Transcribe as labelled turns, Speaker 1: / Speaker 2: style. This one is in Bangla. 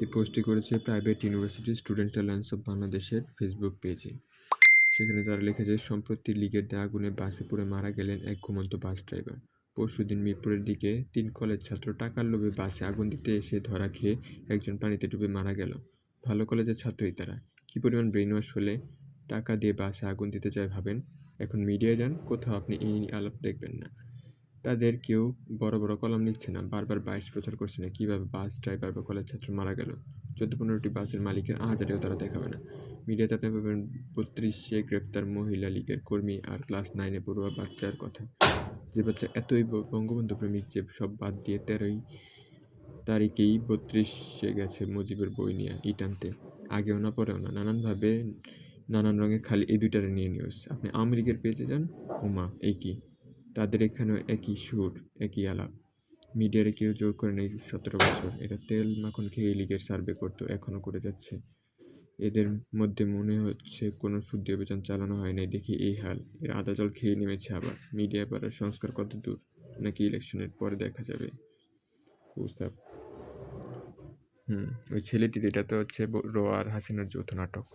Speaker 1: এই পোস্টটি করেছে private university student alliance of বাংলাদেশের ফেসবুক পেজে। সেখানে তারা লিখেছে, সম্প্রতি লিগের দেয়া আগুনে বাসে পুড়ে মারা গেলেন এক ঘুমন্ত বাস ড্রাইভার। পরশুদিন মিরপুরের দিকে ৩ কলেজ ছাত্র টাকার লোভে বাসে আগুন দিতে এসে ধরা খেয়ে একজন পানিতে ডুবে মারা গেল। ভালো কলেজের ছাত্রই তারা। কী পরিমাণ ব্রেন ওয়াশ হলে টাকা দিয়ে বাসে আগুন দিতে চায় ভাবেন। এখন মিডিয়ায় যান, কোথাও আপনি এই আলাপ দেখবেন না। তাদের কেউ বড় বড় কলাম লিখছে না, বারবার বাইশ প্রচার করছে না কীভাবে বাস ড্রাইভার বা কলেজ ছাত্র মারা গেল। ১৪-১৫টি বাসের মালিকের আহাজারিও তারা দেখাবে না। মিডিয়াতে আপনি পাবেন ৩২ গ্রেপ্তার মহিলা লীগের কর্মী আর ক্লাস 9 পড়ুয়া বাচ্চার কথা। যে বাচ্চা এতই বঙ্গবন্ধু প্রেমিক যে সব বাদ দিয়ে 13 তারিখেই ৩২ গেছে মুজিবের বই নিয়ে ইট আনতে। আগেও না পরেও না, নানানভাবে নানান রঙে খালি এই দুইটারে নিয়ে নিউজ। আপনি আওয়ামী লীগের পেজে যান, ওমা এই কি, তাদের এখানেও একই সুর, একই আলাপ। মিডিয়ারে কেউ জোর করে নেই ১৭ বছর। এরা তেল মাখন খেয়ে লীগের সার্ভে করতো, এখনও করে যাচ্ছে। এদের মধ্যে মনে হচ্ছে কোনো শুদ্ধি অভিযান চালানো হয় নাই দেখে এই হাল। এরা আদা জল খেয়ে নেমেছে আবার। মিডিয়া পাড়ার সংস্কার কত দূর, নাকি ইলেকশনের পরে দেখা যাবে? ওই ছেলেটির এটা তো হচ্ছে রোয়া আর হাসিনার যৌথ নাটক।